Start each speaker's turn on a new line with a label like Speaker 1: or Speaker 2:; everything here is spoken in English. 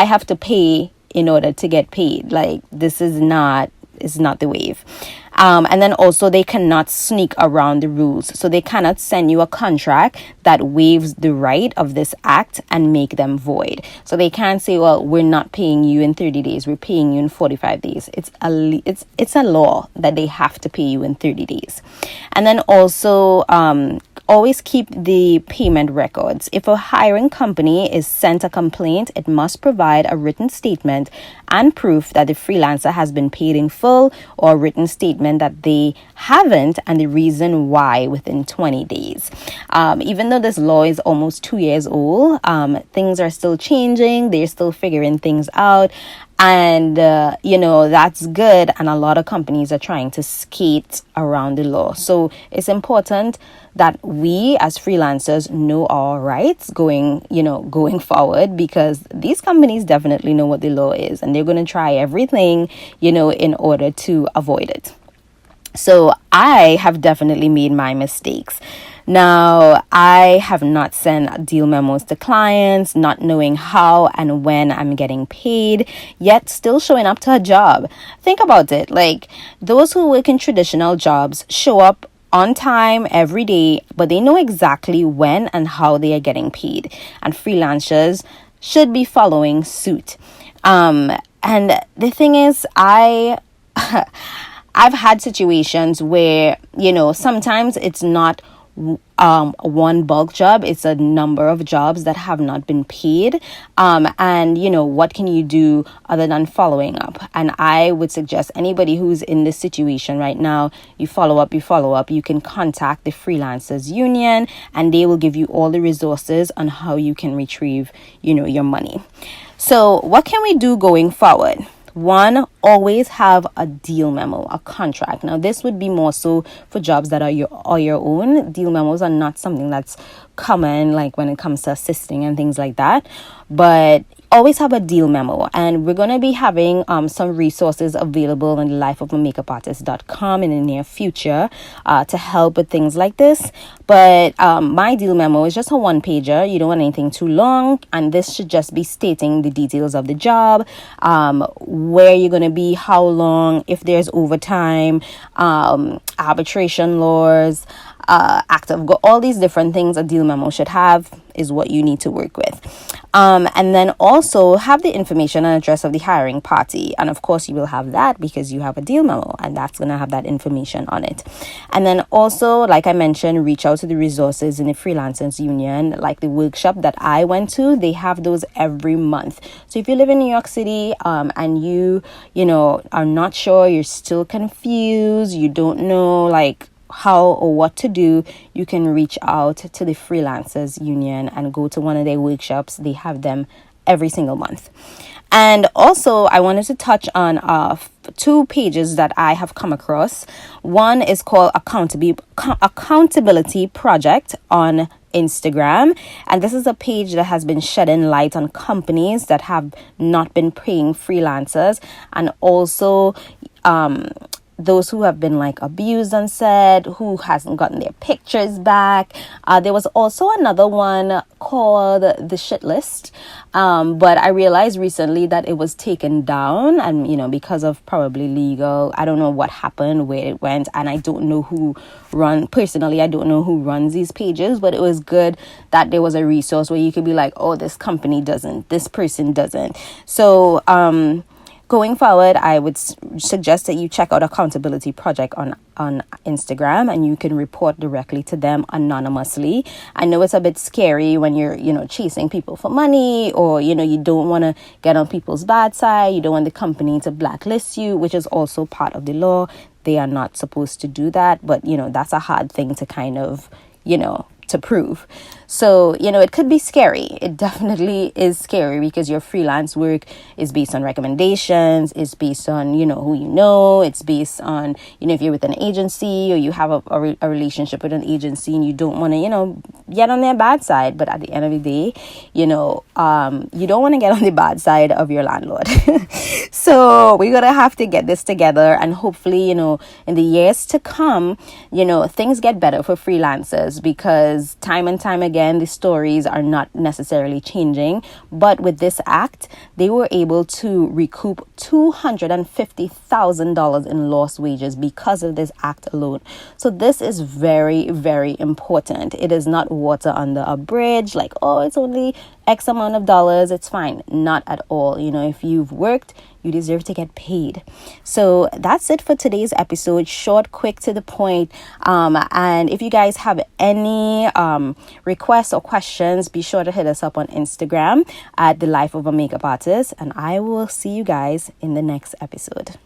Speaker 1: I have to pay in order to get paid. Like, this is not the wave. And then also they cannot sneak around the rules. So they cannot send you a contract that waives the right of this act and make them void. So they can't say, well, we're not paying you in 30 days. We're paying you in 45 days. It's a law that they have to pay you in 30 days. And then also, always keep the payment records. If a hiring company is sent a complaint, it must provide a written statement and proof that the freelancer has been paid in full, or a written statement that they haven't and the reason why within 20 days. Even though this law is almost 2 years old, things are still changing. They're still figuring things out. And, that's good. And a lot of companies are trying to skate around the law. So it's important that we as freelancers know our rights going forward, because these companies definitely know what the law is, and they're going to try everything, in order to avoid it. So I have definitely made my mistakes. Now, I have not sent deal memos to clients, not knowing how and when I'm getting paid, yet still showing up to a job. Think about it. Like, those who work in traditional jobs show up on time every day, but they know exactly when and how they are getting paid. And freelancers should be following suit. And the thing is, I've had situations where, sometimes it's not one bulk job, it's a number of jobs that have not been paid. And what can you do other than following up? And I would suggest anybody who's in this situation right now, you follow up. You can contact the Freelancers Union, and they will give you all the resources on how you can retrieve, your money. So what can we do going forward? One, always have a deal memo, a contract. Now, this would be more so for jobs that are your own. Deal memos are not something that's common, like when it comes to assisting and things like that. But always have a deal memo. And we're going to be having some resources available on lifeofamakeupartist.com in the near future to help with things like this. But my deal memo is just a one-pager. You don't want anything too long. And this should just be stating the details of the job, where you're going to be, how long, if there's overtime, arbitration laws, act of God, all these different things a deal memo should have is what you need to work with. And then also have the information and address of the hiring party. And of course, you will have that because you have a deal memo, and that's going to have that information on it. And then also, like I mentioned, reach out to the resources in the Freelancers Union, like the workshop that I went to. They have those every month. So if you live in New York City and you are not sure, you're still confused, you don't know how or what to do, you can reach out to the Freelancers Union and go to one of their workshops. They have them every single month. And also, I wanted to touch on two pages that I have come across. One is called Accountability Project on Instagram, and this is a page that has been shedding light on companies that have not been paying freelancers, and also those who have been abused and said, who hasn't gotten their pictures back. There was also another one called the shit list. But I realized recently that it was taken down, and, because of probably legal, I don't know what happened, where it went. And I don't know personally, I don't know who runs these pages, but it was good that there was a resource where you could be like, oh, this company doesn't, this person doesn't. So, going forward, I would suggest that you check out Accountability Project on Instagram, and you can report directly to them anonymously. I know it's a bit scary when you're, chasing people for money, or, you don't want to get on people's bad side. You don't want the company to blacklist you, which is also part of the law. They are not supposed to do that. But, that's a hard thing to kind of, to prove. So, it could be scary. It definitely is scary because your freelance work is based on recommendations, it's based on, who you know, it's based on, if you're with an agency or you have a relationship with an agency and you don't want to, get on their bad side, but at the end of the day, you don't want to get on the bad side of your landlord. So we're gonna have to get this together, and hopefully, in the years to come, things get better for freelancers, because time and time again the stories are not necessarily changing. But with this act, they were able to recoup $250,000 in lost wages because of this act alone. So this is very, very important. It is not water under a bridge, like, oh, it's only X amount of dollars, it's fine. Not at all. If you've worked, you deserve to get paid. So that's it for today's episode. Short, quick, to the point. And if you guys have any requests or questions, be sure to hit us up on Instagram at The Life of a Makeup Artist. And I will see you guys in the next episode.